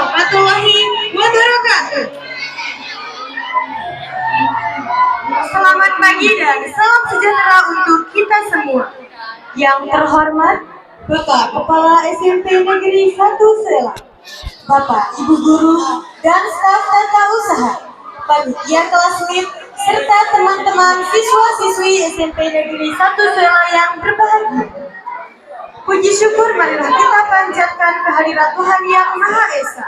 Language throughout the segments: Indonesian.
warahmatullahi wabarakatuh. Selamat pagi dan salam sejahtera untuk kita semua. Yang terhormat Bapak Kepala SMP Negeri 1 Sela, Bapak Ibu Guru dan staf tata usaha, panitia kelas MIP, serta teman-teman siswa-siswi SMP Negeri 1 Sela yang berbahagia. Puji syukur marilah kita panjatkan kehadirat Tuhan Yang Maha Esa,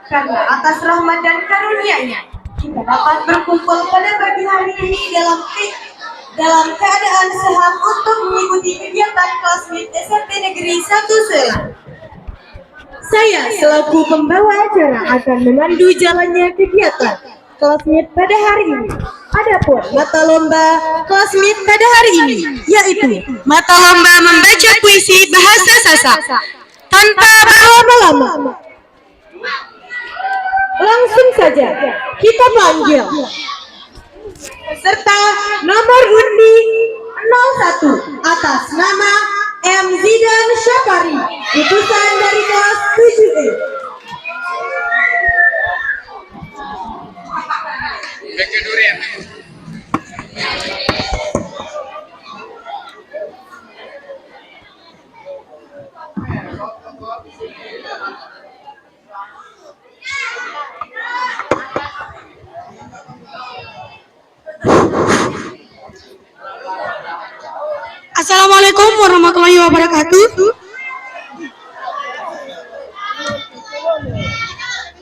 karena atas rahmat dan karunia-Nya kita dapat berkumpul pada pagi hari ini dalam keadaan sehat untuk mengikuti kegiatan kelas MIP SMP Negeri 1 Sela. Saya selaku pembawa acara akan memandu jalannya kegiatan kelas MIP pada hari ini. Adapun mata lomba kelas MIP pada hari ini yaitu mata lomba membaca puisi bahasa Sasak. Tanpa berlama-lama, langsung saja kita panggil peserta nomor undi 01 atas nama M. Zidan Syafari, utusan dari kelas 7E. Assalamualaikum warahmatullahi wabarakatuh.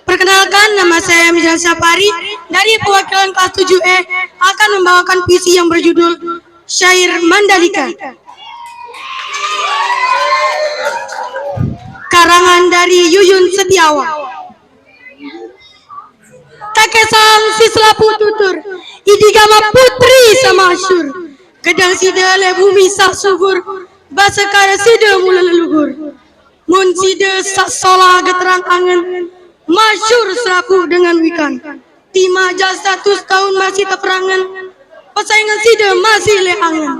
Perkenalkan, nama saya Mizan Syafari dari perwakilan kelas 7E akan membawakan puisi yang berjudul Syair Mandalika. Karangan dari Yuyun Setiawan. Takesang sislapu tutur, idigama putri samasyur. Gedang sida le bumi sak subur, basakara sida mula leluhur. Mun sida sak sola geterang angen, masyur serapu dengan wikan. Tima jasa 100 tahun masih terperangan, persaingan sida masih le angen.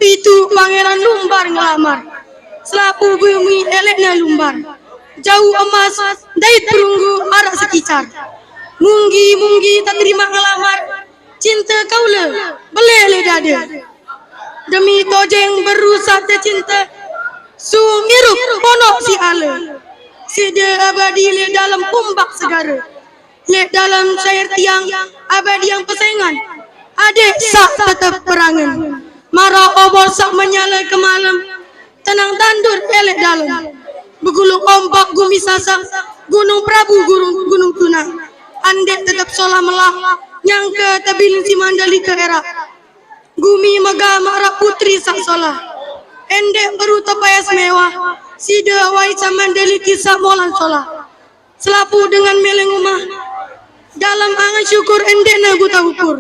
Pitu pangeran lumbar ngelamar, selapu bumi eleknya lumbar. Jauh emas, dait perunggu arak sekicar. Munggi tak terima ngelamar, cinta kaula belele dada. Demi tojeng berusaha cinta, sumirup ponok si ala. Sida abadi le dalam pumbak segara, le dalam syair tiang abadi yang persaingan. Adik sak tetap perangan, marah obor sak menyala ke malam. Tenang tandur elek dalam, begulung ombak gumi sasak, gunung Prabu gunung Tunang. Andek tetap solah melah, nyangka tabilin si Mandalika era. Gumi megah marak putri sak solah, endek baru tapayas mewah. Sida waisa Mandaliki sak molan solah, selapu dengan meleng umah. Dalam angan syukur endek na buta ukur,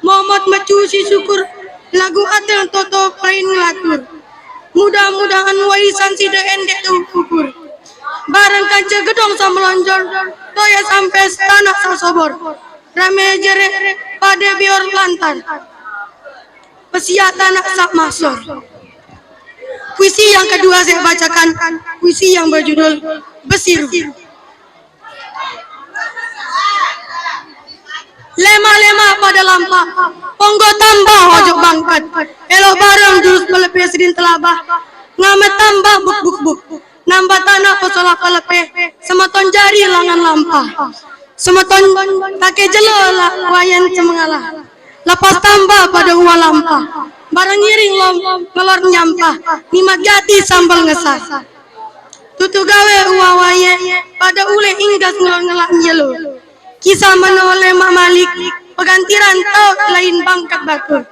Muhammad macu si syukur, lagu atel toto pain ngelatur. Mudah-mudahan warisan sida endek ukur. Barang kaca gedong sa melonjor, toya sampai tanah sa sobor. Rame jere pada bior lantan, pesiat tanah sak masor. Puisi yang kedua saya bacakan, puisi yang berjudul Besiru. Lema-lema pada lampa, ponggo tambah ojok bangkat. Elok bareng jurus melepih sedin telabah, ngamet tambah buk-buk-buk. Nambah tanah pesolak kelepe, semeton jari langan lampah. Semeton take jelo wayan cemengalah. Lepas tambah pada uang lampah, barang ngiring ngelor nyampah. Nimat jati sambal ngesah. Tutu gawe uang waye, pada ule inggas ngelor jelo. Kisah menoleh Mak Malik, pegantiran tau lain bangkat bakur.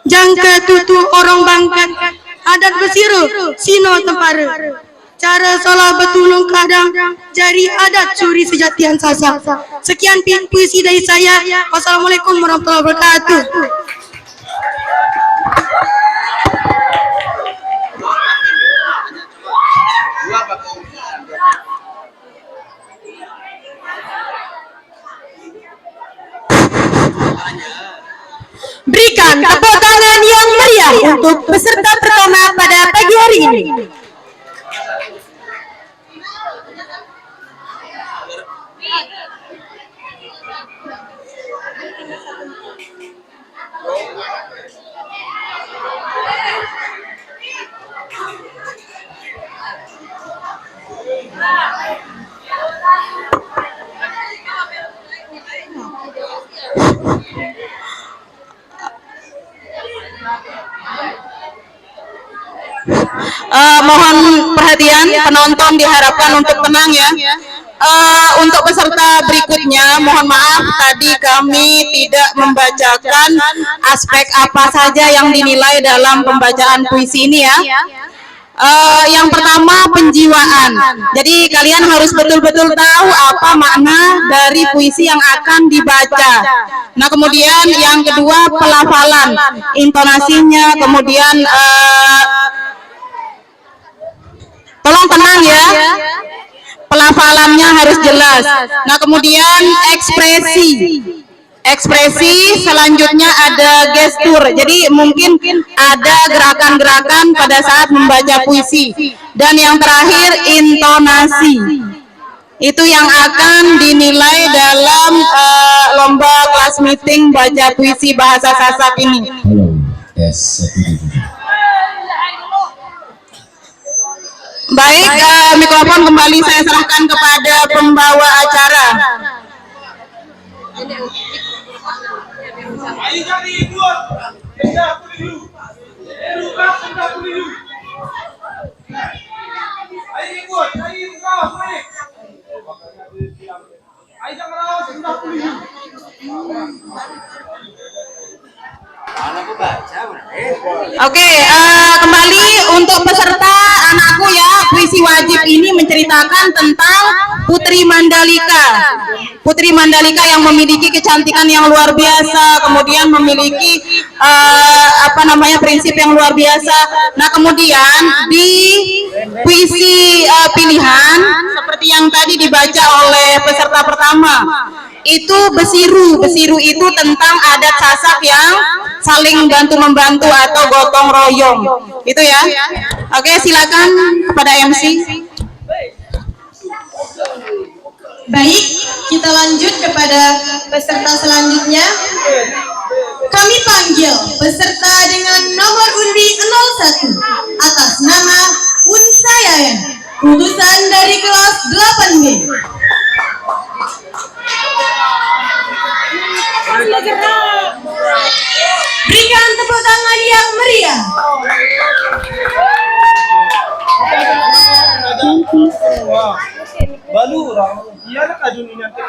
Jangka tutu orang bangkat, adat besiru, sino tempara. Cara sholat betulung kadang, jari adat curi sejatian sasak. Sekian puisi dari saya. Wassalamualaikum warahmatullahi wabarakatuh. Berikan tepuk tangan yang meriah untuk peserta pertama pada pagi hari ini. Mohon perhatian penonton, diharapkan untuk tenang ya. Untuk peserta berikutnya, mohon maaf tadi kami tidak membacakan aspek apa saja yang dinilai dalam pembacaan puisi ini ya. Yang pertama penjiwaan. Jadi kalian harus betul-betul tahu apa makna dari puisi yang akan dibaca. Nah kemudian yang kedua pelafalan, intonasinya, kemudian tolong tenang ya, pelafalannya harus jelas. Nah kemudian ekspresi selanjutnya ada gestur. Jadi mungkin ada gerakan-gerakan pada saat membaca puisi. Dan yang terakhir intonasi. Itu yang akan dinilai dalam lomba kelas meeting baca puisi bahasa Sasak ini. Halo, tes 1 2 3. Baik, mikrofon kembali saya serahkan kepada pembawa acara. Oke, kembali untuk peserta anakku ya, puisi wajib ini menceritakan tentang Putri Mandalika. Putri Mandalika yang memiliki kecantikan yang luar biasa, kemudian memiliki prinsip yang luar biasa. Nah, kemudian di puisi pilihan seperti yang tadi dibaca oleh peserta pertama, itu besiru. Besiru itu tentang adat Sasak yang saling bantu-membantu atau gotong royong. Itu ya. Oke, silakan kepada MC. Baik, kita lanjut kepada peserta selanjutnya. Kami panggil peserta dengan nomor undi 01 atas nama Unsayayan, lulusan dari kelas 8B. Berikan tepuk tangan yang meriah. Balu orang, iya nak ajun ini nanti.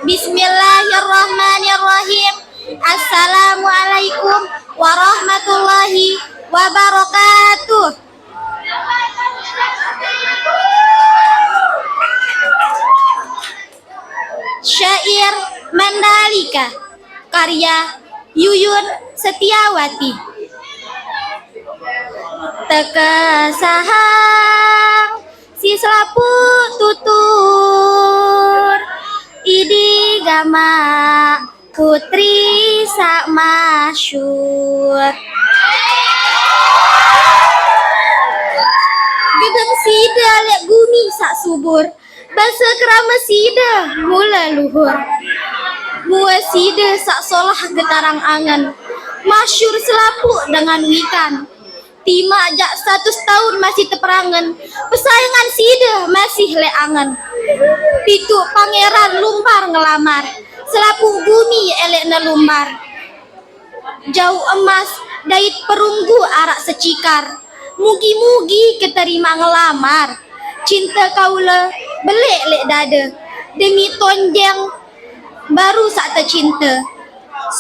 Bismillahirrahmanirrahim. Assalamualaikum warahmatullahi wabarakatuh. Syair Mandalika karya Yuyun Setiawati. Teka sahang si selapu tutur idi gama putri sak masyur. Gedeng sida lek gumi sak subur, basa kerama sida mula luhur. Mua sida sak solah getarang angan, masyur selapuk dengan wikan. Tima jak 100 tahun masih teperangan, pesayangan sida masih leangan. Pitu pangeran lumpar ngelamar, selapuk bumi elek nelumbar. Jauh emas dait perunggu arak secikar, mugi-mugi keterima ngelamar. Cinta kaula belik lek dada, demi tonjang baru sak tercinta.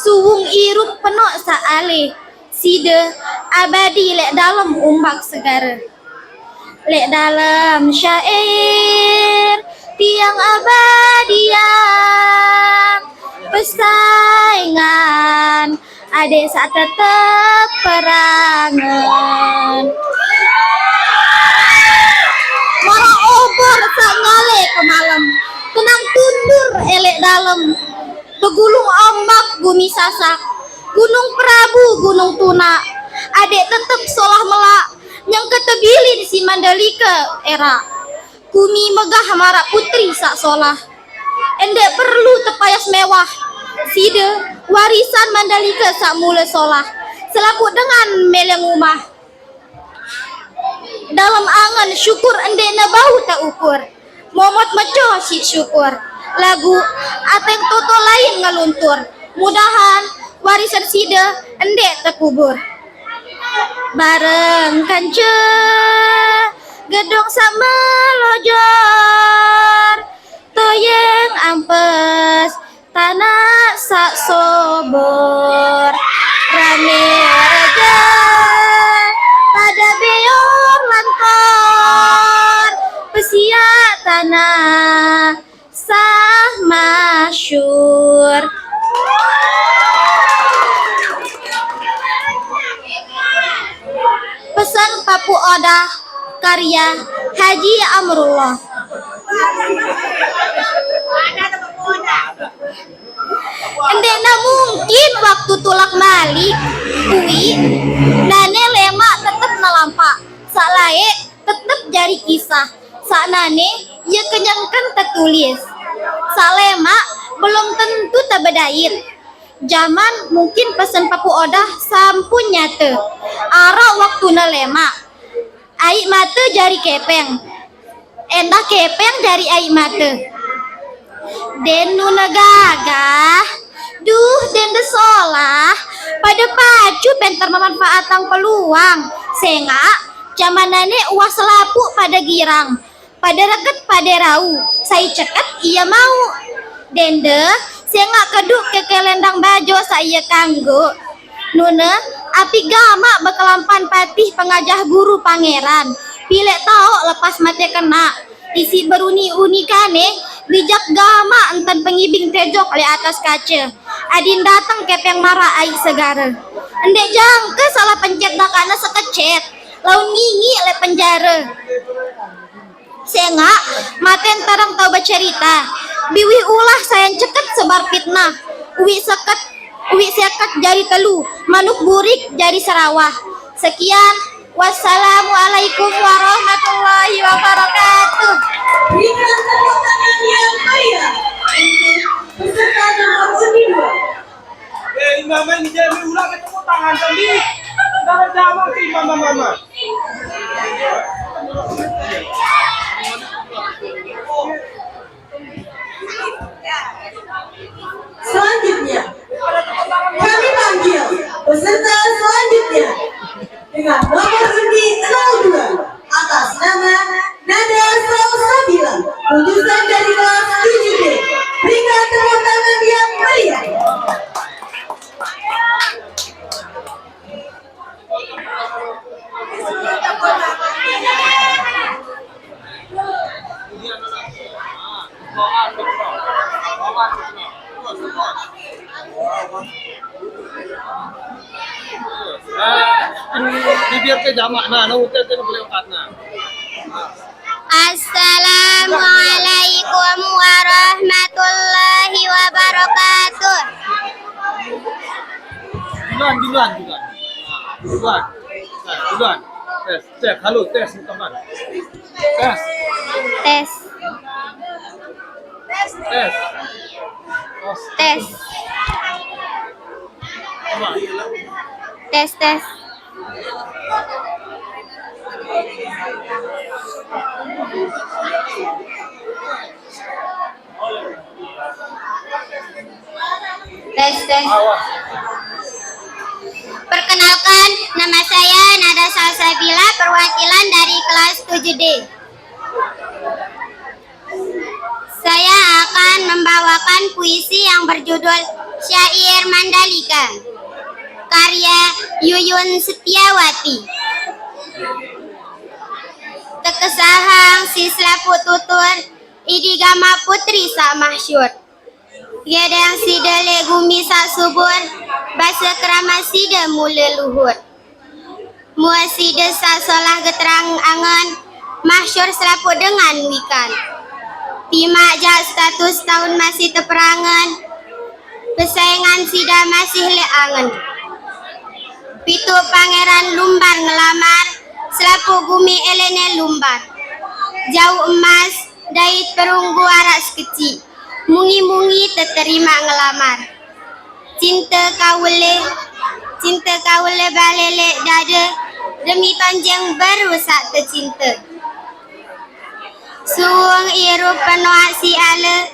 Suwung irup penok sak alih, sida abadi lek dalam umbak segara. Lek dalam syair tiang abadian, saingan, ade sak tetep perangan. Mara obor sak ngale ke malam, tenang tundur elek dalem. Begulung ombak bumi sasak, gunung Prabu gunung Tuna, adek tetep solah melak, yang ketebilin si Mandalika era. Kumi megah marak putri sak solah, endek perlu tepayas mewah, side warisan Mandalika sak mula solah, selaput dengan meleng umah. Dalam angan syukur endek na bau tak ukur, momot mecoh si syukur, lagu ateng toto lain ngeluntur, mudahan warisan side endek terkubur. Bareng kanca gedong sama lojor, toyeng ampes tanah sak sobor, rame raja pada beor lantor, pesiak tanah sah masyur. Pesan Papu Odah, karya Haji Amrullah. Endek na mungkin waktu tulak balik, kui, nane lemak tetep nalampak, sak laek tetep jari kisah, sak nane ia kenyangkan tertulis, sak lemak belum tentu terbedair. Zaman mungkin pesan Papu Odah sampun nyata, arah waktu na lemak, aik mata jari kepeng, endah kepeng dari aik mata. Denu negagah, duh den desolah, pada pacu penter memanfaatkan peluang, senga zamanane uas selapuk pada girang, pada reket pada rau, saya ceket ia mau, dende senga keduk ke kelendang bajo saya kanggo, nuna api gamak bekelampan patih pengajah guru pangeran, pilek tau lepas mati kena, isi beruni-uni kane, bijak gama enten pengibing tejok le atas kaca, adin datang kepeng marah aik segara, endek jangke salah pencet dakana sekecet, laun ngingi le penjara. Senga maten tarang tau bercerita, biwi ulah sayang ceket sebar fitnah, uwi seket jari telu, manuk burik jari serawah. Sekian, wassalamualaikum warahmatullahi wabarakatuh. Berikan tepuk tangan yang meriah untuk peserta nomor undi 2. Mama ini dia ulang ketemu tangan tadi. Jangan jamak sih mama. Selanjutnya, kami panggil peserta selanjutnya dengan nomor undi 02 atas nama Nada Salsabila, lulusan dari kelas 7D. Berikan tepuk tangan yang meriah. Biar ke jamak nah, udah boleh ukatna. Assalamualaikum warahmatullahi wabarakatuh. Duluan. Tes. Halo, tes teman. Tes. Tes. Perkenalkan, nama saya Nada Salsabila, perwakilan dari kelas 7D. Saya akan membawakan puisi yang berjudul Syair Mandalika, karya Yuyun Setiawati. Tekesahang sisla pututur, idigama putri sak mahsyur. Gedang sida lek bumi sak subur, basa kerama sida mula luhur. Mua sida sak solah geterang angan, mahsyur selaput dengan wikan. Pimak jak status tahun masih terperangan, persaingan sida masih lek angan. Pitu pangeran lumbar ngelamar, selaput bumi elene lumbar. Jauh emas, dait perunggu arak sekecil, mungi-mungi terterima ngelamar. Cinta kawule balelek dada, demi panjang baru sak tercinta. Suung iru penuh si ala,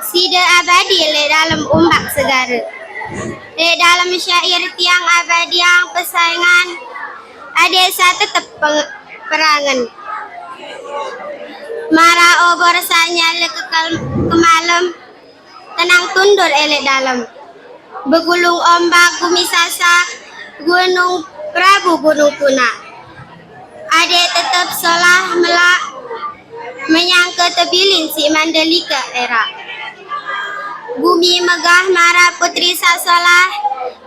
sida abadi le dalam umbak segara. Le dalam syair tiang abadi yang persaingan, adik saya tetap perangan. Marah obor sak nyala ke malam, tenang tundur elek dalam. Begulung ombak bumi sasak, gunung Prabu gunung punak. Adik tetap solah melak, menyangka terbilin si Mandalika era. Bumi megah marah putri sasolah,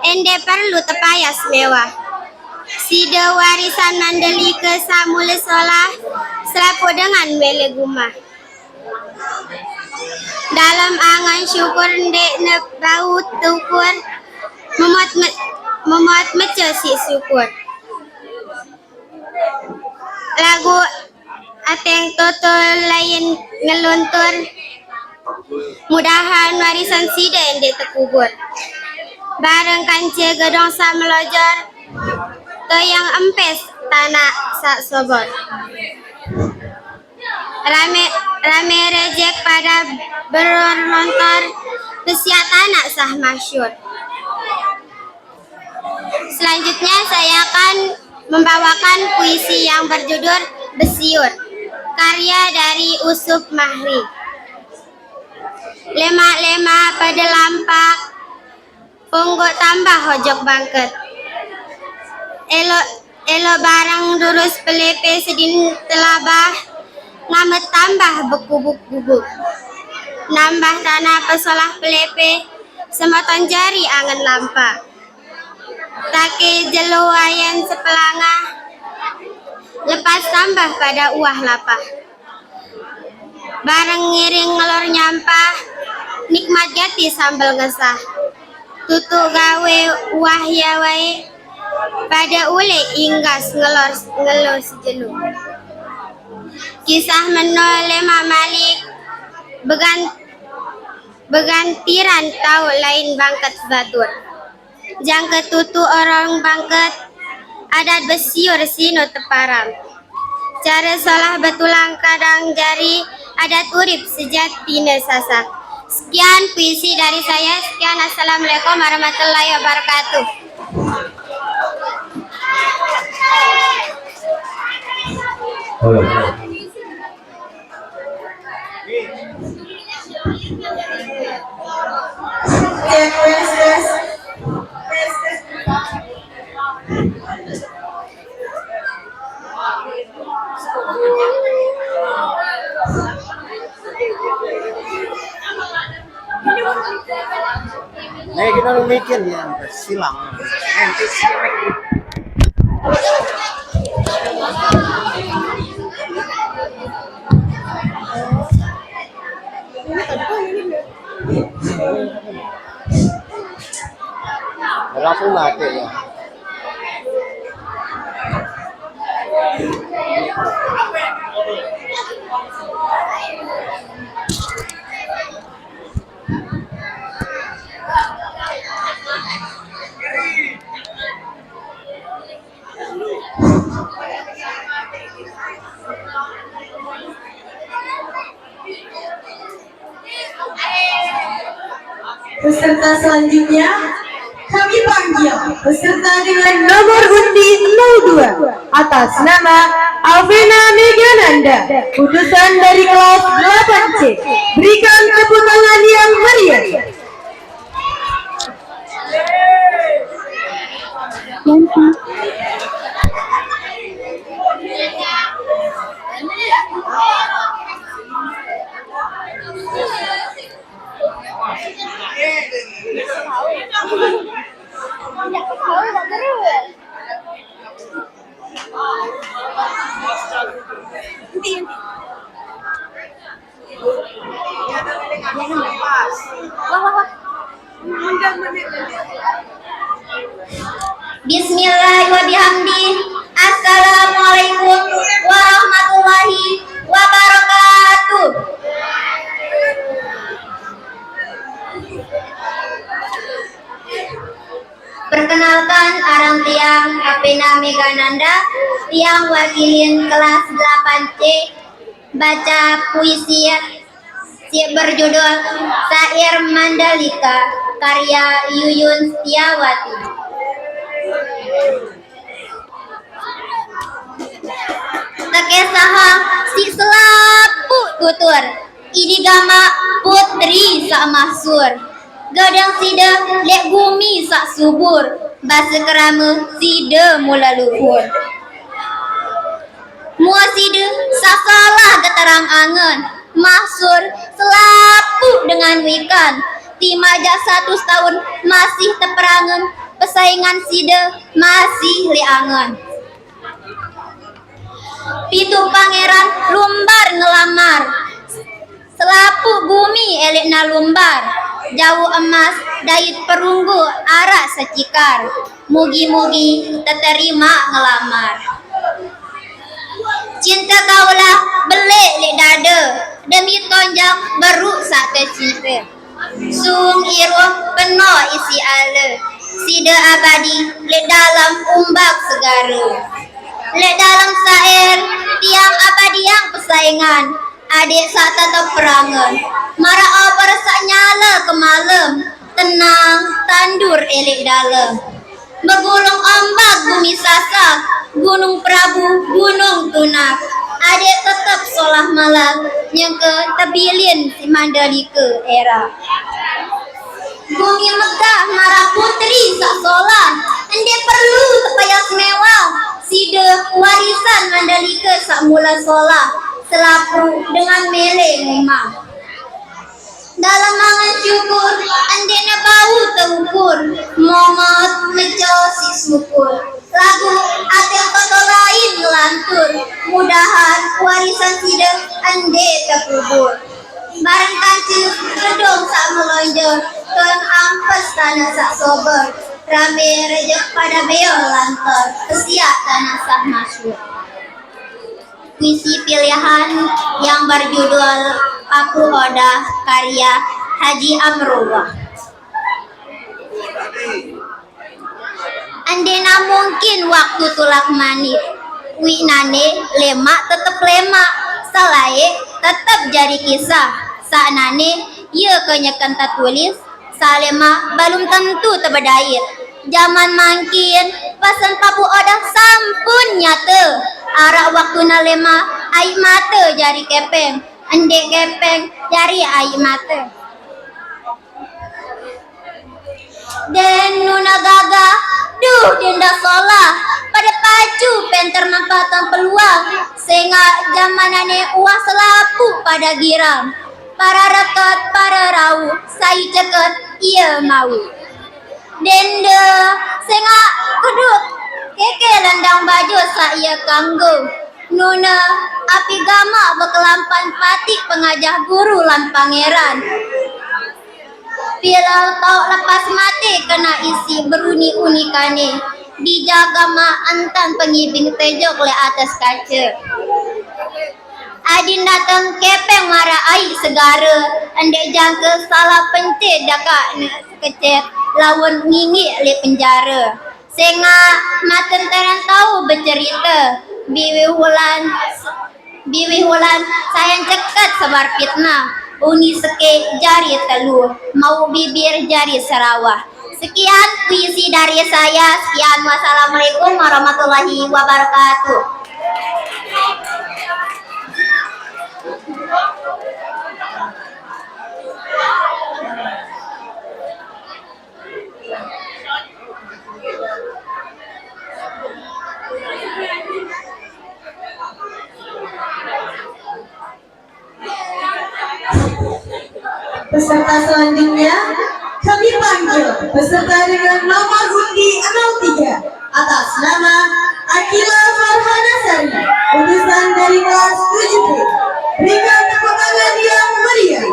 ende perlu terpayas mewah. Sida warisan Mandalika samula solah, selaput dengan wele gumah. Dalam angan syukur ndek ne bau tukur, memot meca si syukur. Lagu ateng toto lain ngeluntur, mudahan warisan sida endek terkubur. Bareng kance gedong sak melojor, yang empes tanah sak sobor. Rame rejek pada berlontor, pesiat tanah sah masyur. Selanjutnya saya akan membawakan puisi yang berjudul Besiur, karya dari Usuf Mahri. Lemak-lemak pada lampak, pungguk tambah hojok bangket. Elok barang durus pelepe sedin telabah, ngamet tambah bekubuk-bubuk. Nambah tanah pesolah pelepe, semoton jari angan lampa. Take jelo ayan sepelangah, lepas tambah pada uah lapah. Bareng ngiring ngelor nyampah, nikmat jati sambal ngesah. Tutuk gawe uah ya wae, pada ule inggas ngelor sejelu. Kisah menole Malik, begantiran tahu lain bangket batur. Jang ketutu orang bangket, adat besiur sino teparam. Cara salah betulang kadang jari, adat urip sejati sasak. Sekian puisi dari saya. Sekian, assalamualaikum warahmatullahi wabarakatuh. Nih kita lu mikir ya, silang. Langsung mati ya. Peserta selanjutnya kami panggil peserta dengan nomor undi 02 atas nama Alvina Megananda, utusan dari kelas 8C. Berikan tepuk tangan yang meriah. Bismillahirrahmanirrahim. Assalamualaikum warahmatullahi wabarakatuh. Perkenalkan arang tiang Apena Megananda, tiang wakilin kelas 8C, baca puisi berjudul Syair Mandalika karya Yuyun Setiawati. Tekesaha si selapu tutur idigama putri sak mahsur, gadang sida lek bumi sak subur, basa kerama sida mula luhur. Mua sida sak salah getarang angen, mahsur selapu dengan wikan, timajak 100 tahun masih teperangan, pesaingan sida masih liangan. Pitu pangeran lumbar ngelamar, selapu bumi elikna lumbar, jauh emas dayut perunggu arak secikar, mugi-mugi terima ngelamar. Cinta kaulah belik lek dada, demi tonjang beruk sak tercinta. Sung iruh penuh isi ala, sida abadi lek dalam umbak segara. Lek dalam syair tiang abadi yang persaingan, adik sak tetap perangan, marah oper sak nyala ke malam, tenang tandur elik dalam. Begulung ombak bumi sasak, gunung Prabu gunung tunak, adik tetap solah malam yang ke tebilin si Mandalika era. Bumi megah marah putri sak solah, ende perlu tepayas mewah, sida warisan Mandalika sak mula solah, selapu dengan mele memang. Dalam mangan syukur, andena bau terukur, momot meco si syukur. Lagu atel toto lain ngelantur, mudahan warisan sida ande terkubur. Barang kancil gedung sak melonjor, tuan ampes tanah sak sober, rame rejek pada beo lantor, kesiak tanah sak masyur. Puisi pilihan yang berjudul Aku Odah karya Haji Amrullah. Andena mungkin waktu tulak manik, winane lemak tetep lemak, salaye tetep jadi kisah. Saknane ia kenyakan tulis, salema belum tentu terbedait. Zaman mangkin pasan papu odah sampun nyata, arak waktu nalema air mata jari kepeng, endek kepeng jari air mata. Den nuna gaga, duh denda solah, pada pacu penter mampatan peluang, sehingga zamanane uah selapu pada giram, para rekat para rau, sayu ceket ia mau. Denda sehingga kedut keke landang baju saya kanggo, nuna api gama bekelampan patik pengajah guru lan pangeran. Bila tau lepas mati kena isi beruni-uni kane, dijaga ma antan pengibing tejok le atas kaca. Adin datang kepeng marah air segara, andek jangka salah pencet dakak kecet, lawan ngingik le penjara. Senga maten terang tahu bercerita, biwi hulan sayang cekat sebar fitnah, uni seke jari telur, mau bibir jari serawah. Sekian puisi dari saya. Sekian, wassalamualaikum warahmatullahi wabarakatuh. Peserta selanjutnya kami panggil peserta dengan nomor undi 03 atas nama Akila Farhana Sari, lulusan dari kelas 7B. Berikan tepuk tangan yang meriah.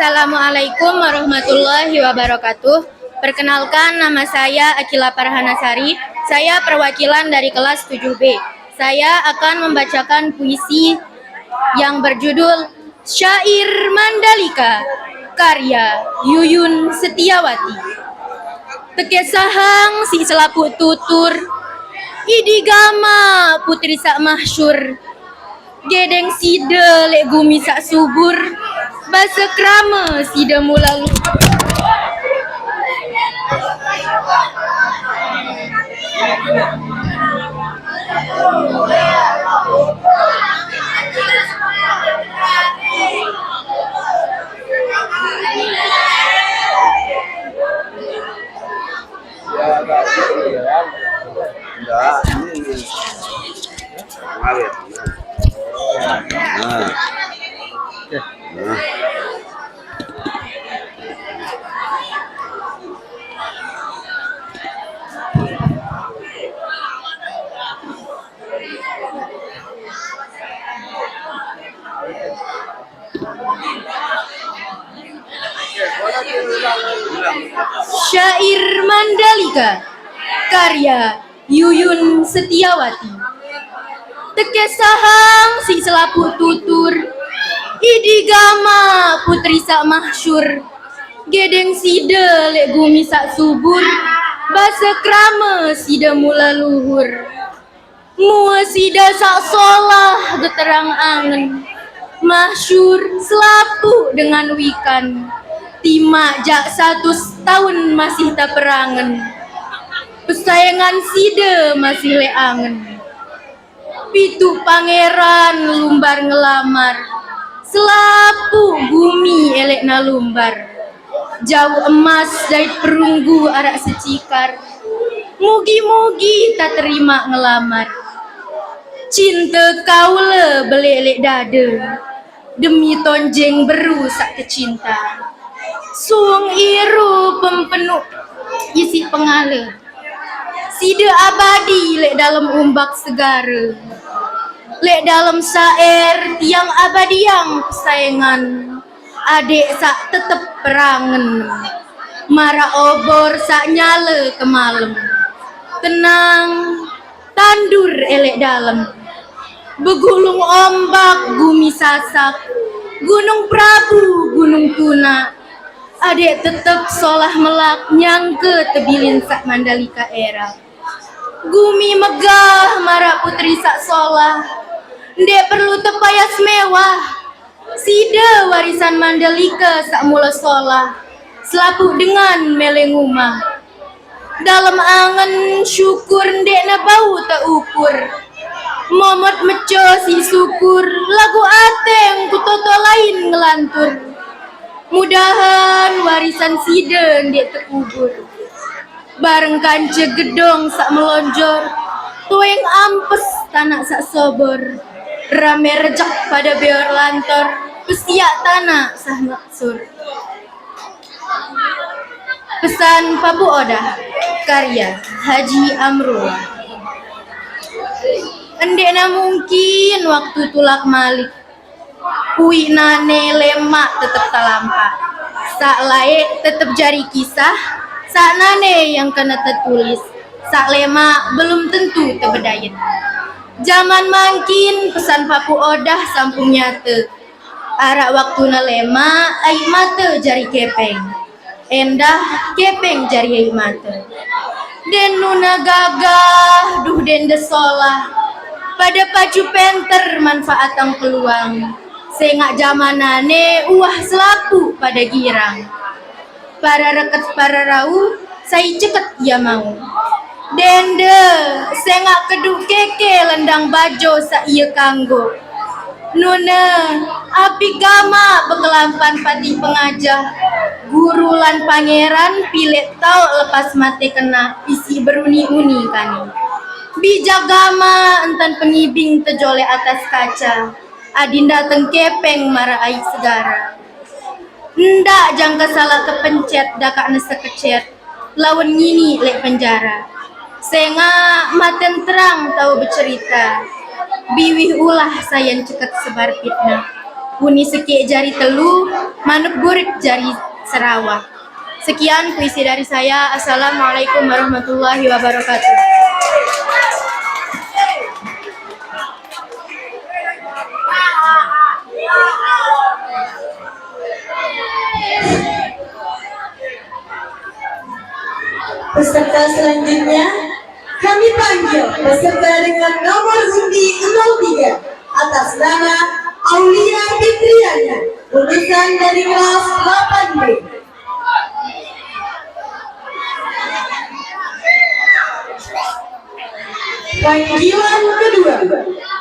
Assalamualaikum warahmatullahi wabarakatuh. Perkenalkan, nama saya Akila Farhanasari. Saya perwakilan dari kelas 7B. Saya akan membacakan puisi yang berjudul Syair Mandalika, karya Yuyun Setiawati. Tekesahang si selaput tutur, idigama putri sak mahsyur, gedeng sida lek gumi sak subur, basa krama sida mulalu. Syair Mandalika, karya Yuyun Setiawati. Tekesahang si selaput tutur, idigama putri sak mahsyur, gedeng sida lek gumi sak subur, basa krama sida mula luhur. Mua sida sak solah geterang angen, mahsyur selapu dengan wikan, timak jak 100 tahun masih tak perangen, pesayangan sida masih le angen. Pitu pangeran lumbar ngelamar, selapu bumi elek na lumbar, jauh emas dari perunggu arak secikar, mugi-mugi tak terima ngelamar. Cinta kaula belelek dada, demi tonjeng beru sak kecinta, suung iru pempenuh isi pengala, sida abadi lek dalam umbak segara, lek dalam syair tiang abadi yang kesayangan, adik sak tetep perangen, mara obor sak nyala kemalem, tenang tandur elek dalam, begulung ombak bumi sasak, gunung Prabu gunung Tuna, adik tetep solah melak nyangke tebilin sak Mandalika era. Gumi megah mara putri sak solah, ndek perlu tepayas mewah, sida warisan Mandalika sak mula solah, selapu dengan melenguma. Dalam angen syukur ndek na bau tak ukur, momot meco si syukur, lagu ateng kutoto lain ngelantur. Mudahan warisan sida ndek terkubur, bareng kance gedong sak melonjor, tueng ampes tanah sak sobor, rame rejak pada beor lantor, pesiak tanah sah maksur. Pesan Pabu Odah, karya Haji Amrullah. Endekna mungkin waktu tulak malik, puik nane lemak tetep talampak, sak laek tetep jari kisah, sak nane yang kena tertulis, sak lemak belum tentu terbedayat. Zaman makin pesan Papu Odah sampung nyata, arak waktu na lemak aik mata jari kepeng, endah kepeng jari aik mata. Den nuna gagah duh den desolah, pada pacu penter manfaatang peluang, sengak zamanane uah selapu pada girang. Para reket para rau, saya ceket ia mau. Dende, sengak keduk keke lendang bajo sa iya kanggo. Nuna, api gama bekelampan pati pengajah, guru lan pangeran pilek tau lepas mati kena isi beruni-uni kani. Bijak gama entan pengibing tejole atas kaca, adinda tengkepeng mara aik segara. Ndak jangka salah kepencet dakak nesa kecet, lawan ngini lek penjara. Senga maten terang tahu bercerita, biwih ulah sayan ceket sebar fitnah. Uni sekik jari telu, manuk burik jari Sarawak. Sekian puisi dari saya. Assalamualaikum warahmatullahi wabarakatuh. Peserta selanjutnya kami panggil peserta dengan nomor undi 03 atas nama Aulia Fitriana, lulusan dari kelas 8B. Panggilan kedua,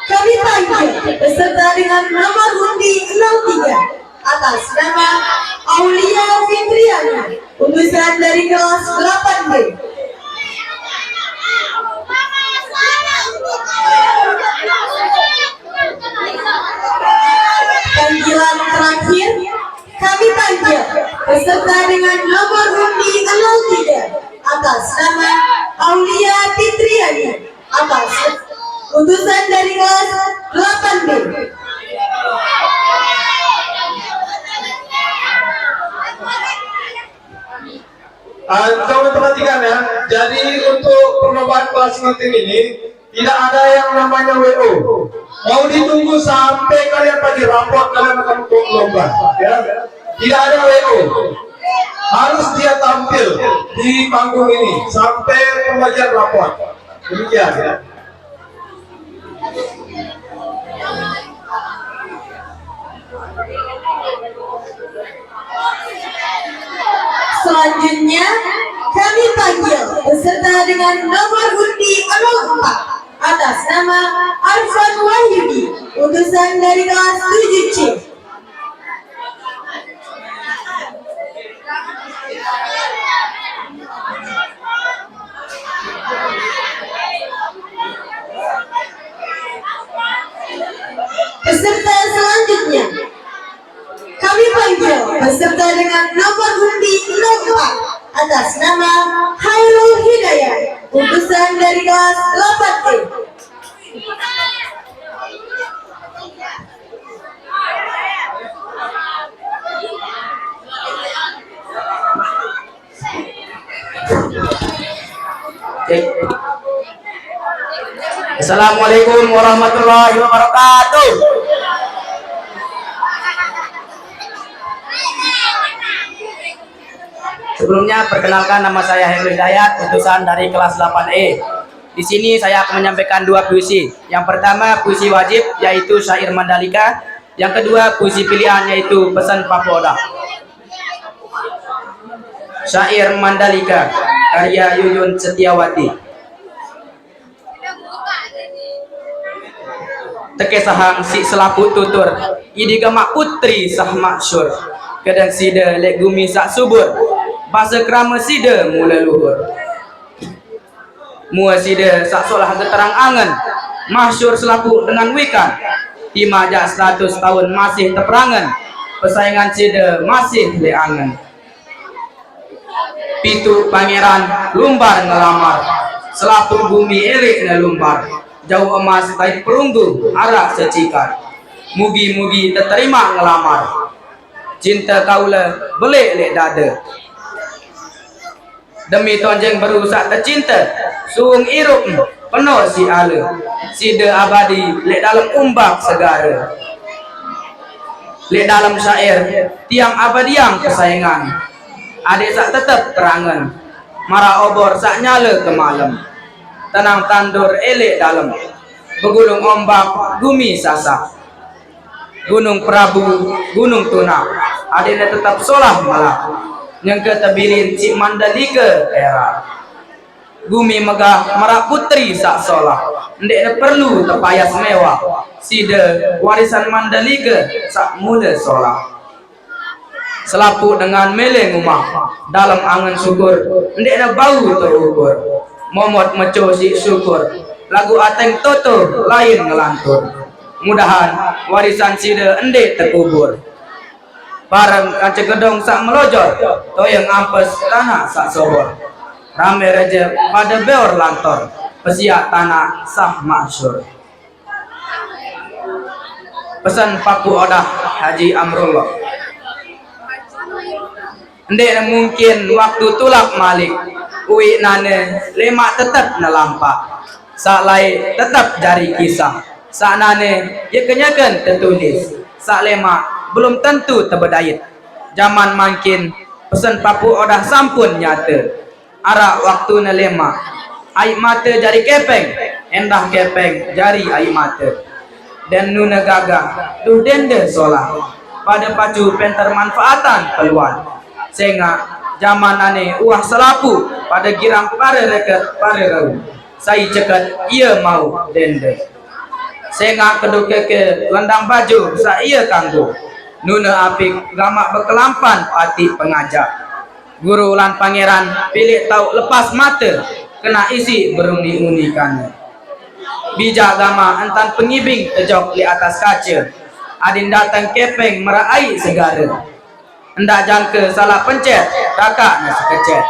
kami panggil peserta dengan nomor undi 03 atas nama Aulia Fitriana, lulusan dari kelas 8B. Panggilan terakhir, kami panggil peserta dengan nomor undi 03 atas nama Aulia Fitriana atas lulusan dari kelas 8B. Coba perhatikan ya. Jadi untuk perlombaan kelas nanti ini tidak ada yang namanya WO. Mau ditunggu sampai kalian bagi raport kalian akan untuk lomba. Ya. Tidak ada WO. Harus dia tampil di panggung ini sampai pembagian raport. Demikian ya. Selanjutnya kami panggil peserta dengan nomor undi 04 atas nama Arfan Wahyudi, lulusan dari kelas 7C. Peserta selanjutnya kami panggil peserta dengan nomor undi 04 atas nama Hairul Hidayat, lulusan dari kelas 8E. Assalamualaikum warahmatullahi wabarakatuh. Sebelumnya perkenalkan, nama saya Hairul Hidayat, lulusan dari kelas 8E. Di sini saya akan menyampaikan dua puisi. Yang pertama puisi wajib yaitu syair Mandalika. Yang kedua puisi pilihan yaitu pesan Papoda. Syair Mandalika karya Yuyun Setiawati. Teke sahang si selapu tutur idi gamak putri sah masyur kadang sida lek gumi sak subur bahasa krama sida mula luhur mua sida sak solah geterang angen masyur selapu dengan wikan timajak 100 tahun masih terperangan persaingan sida masih lek angen pitu pangeran lumbar ngelamar selapu bumi elik na lumbar jauh emas taik perunggu arak secikar mugi-mugi terterima ngelamar cinta kaula belik lek dada demi tonjeng berusak tercinta suung irup penuh si ala sida abadi lek dalam umbak segara lek dalam syair tiang abadiang kesayangan adik sak tetep terangan marah obor sak nyala ke malam tenang tandur elek dalam begulung ombak gumi sasak gunung Prabu gunung Tuna adina tetap solah malah yang ketebilin cik Mandalika era gumi megah marak putri sak solah ndek perlu tepayas mewah sida warisan Mandalika sak mula solah selapu dengan meleng umah dalam angan syukur ndek bau terukur momot meco si syukur lagu ateng toto lain ngelantur mudahan warisan sida endek terkubur bareng kaca gedong sak melojor toyeng ampes tanah sak sobor rame reje pada beor lantor pesiak tanah sah masyur pesan paku odah Haji Amrullah. Ndek mungkin waktu tulak malik uwi nane lemak tetap nalampak. Sak lai tetap jari kisah. Sak nane ye kenyakan tertulis. Sak lemak belum tentu terbedait. Zaman makin pesan papu odah sampun nyata. Arak waktu na lemak. Air mata jari kepeng. Endah kepeng jari air mata. Dan nuna gagah duh dende solah pada pacu penter manfaatan peluang sehingga zaman ane uah selapu pada girang pare reket pare rau saya cekat ia mau dende sehingga kedua ke landang baju saya kanggo nuna apik gamak berkelampan pati pengajak guru lan pangeran pilih tahu lepas mata kena isi beruni-unikannya bijak gama entan pengibing tejok di atas kaca adin datang kepeng merai segara hendak jangka salah pencet kakak nasi kecet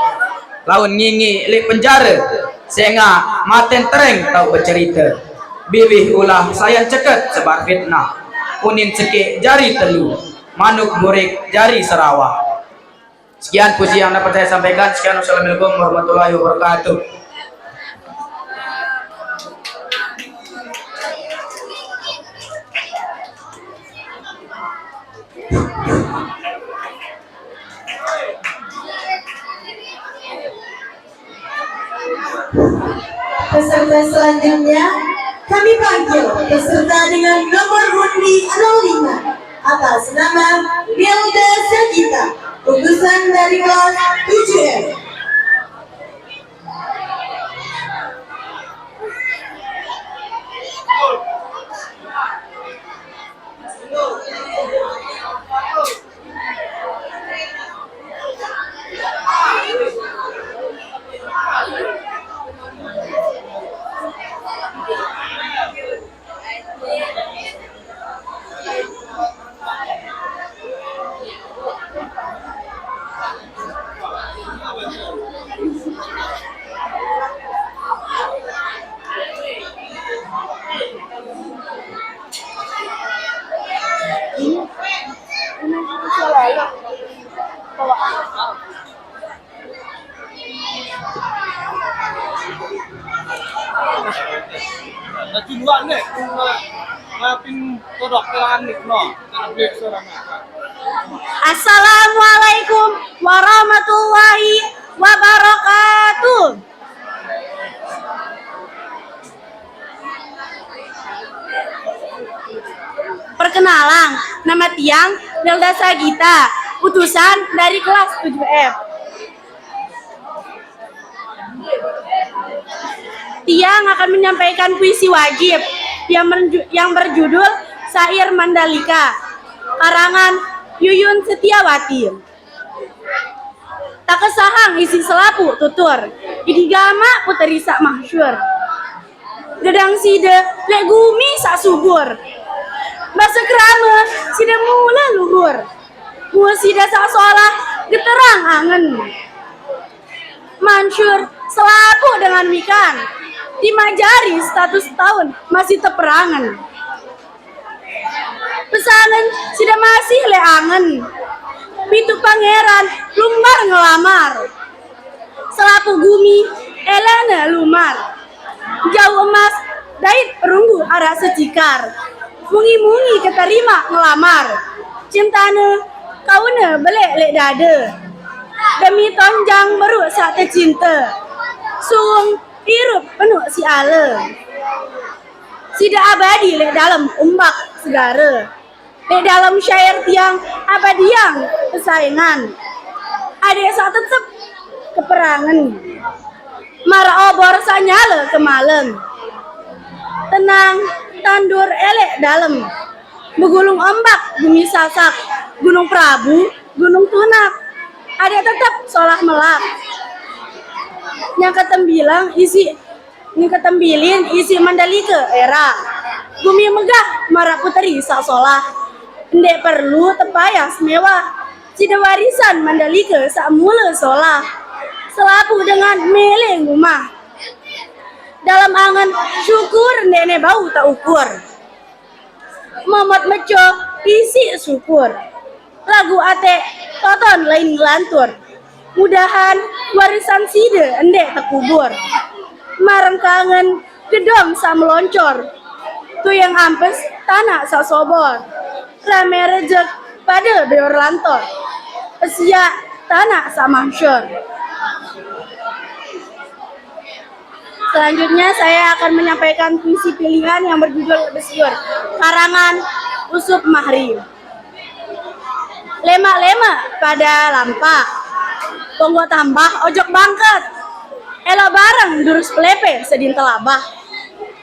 laun ngingi li penjara sehingga maten tereng tau bercerita bilih ulah sayang ceket sebar fitnah unin sekik jari telu manuk burik jari Sarawak. Sekian puji yang dapat saya sampaikan. Sekian, wassalamualaikum warahmatullahi wabarakatuh. Peserta selanjutnya kami panggil peserta dengan nomor undi 05 atas nama Milda Sagita, utusan dari kelas 7F. Assalamualaikum warahmatullahi wabarakatuh. Perkenalan, nama Tiang Milda Sagita, utusan dari kelas 7F. Tiang akan menyampaikan puisi wajib yang berjudul Syair Mandalika, karangan Yuyun Setiawati. Tak kesahang isi selapu tutur, idigama puteri sak mahsyur. Gedang side lek gumi sak subur. Basa krama sida mula luhur. Mua sida sak solah geterang angen. Mansur selapu dengan mikan. Dimajari status tahun masih teperangan. Pesanan sida masih leangen. Pitu pangeran lumbar ngelamar. Selapu gumi elana lumar. Jauh emas dait perunggu arah secikar. Mungi-mungi keterima ngelamar. Cintane kauna belek lek dada. Demi tonjang baru saat tercinta. Suung hirup penuh si ale. Sida abadi lek dalam umbak segara. Lek dalam syair tiang abadiang pesaingan. Adek saat tetep keperangan. Mara obor sanyala kemalem. Tenang tandur elek dalam. Begulung ombak bumi sasak. Gunung Prabu, Gunung Tunak. Adek tetep solah melak. Yang ketembilin isi Mandalika era. Bumi megah mara puteri sak solah. Ndek perlu tepayas mewah. Sida warisan Mandalika sak mula solah. Selapu dengan meleng rumah. Dalam angan syukur nenek bau tak ukur. Momot meco isi syukur. Lagu ate toton lain ngelantur. Mudahan warisan side endek terkubur. Marang kangen gedong sa meloncor. Tu yang ampes tanah sa sobor. Rame rejek pada beor lantor. Pesia tanah sa mahsyur. Selanjutnya saya akan menyampaikan puisi pilihan yang berjudul Besiur, karangan Usup Mahri. Lema-lema pada lampa, tonggo tambah ojok bangket. Ela bareng durus pelepe sedin telabah.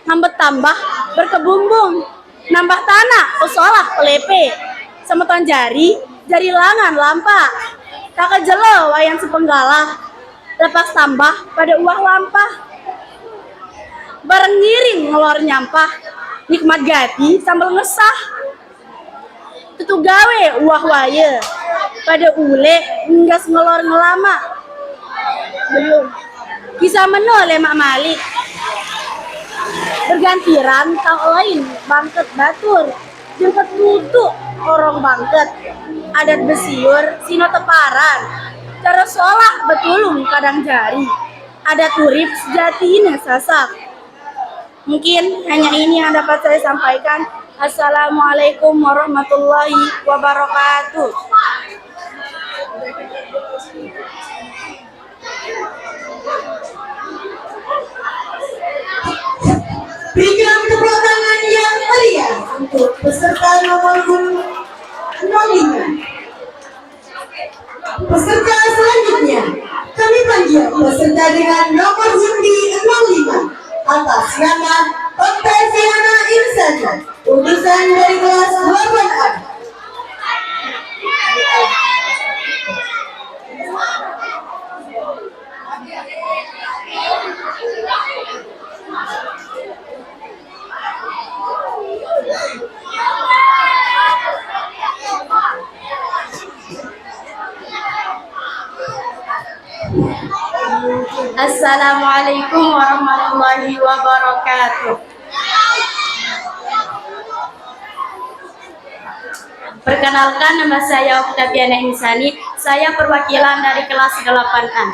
Ngambet tambah berkebumbung, nambah tanah usolah pelepe. Semeton jari langan lampa. Tak kejelo wayan sepenggalah, lepas tambah pada uah lampah. Bareng ngiring ngelor nyampah, nikmat gati sambil ngesah. Tutu gawe uah waya, pada ule nggas ngelor ngelama. Belum, kisah meno lemak malik. Bergantiran kau lain bangket batur, jengket tutu orang bangket. Adat besiur sino teparan, cara solah betulung kadang jari. Adat urip sejatinya sasak. Mungkin hanya ini yang dapat saya sampaikan. Assalamualaikum warahmatullahi wabarakatuh. Berikan tepuk tangan yang meriah untuk peserta nomor 05. Peserta selanjutnya kami panggil peserta dengan nomor undi 05 atas nama Octaviana Insana, utusan dari kelas 8A. Assalamualaikum warahmatullahi wabarakatuh. Perkenalkan, nama saya Octaviana Insani. Saya perwakilan dari kelas 8A.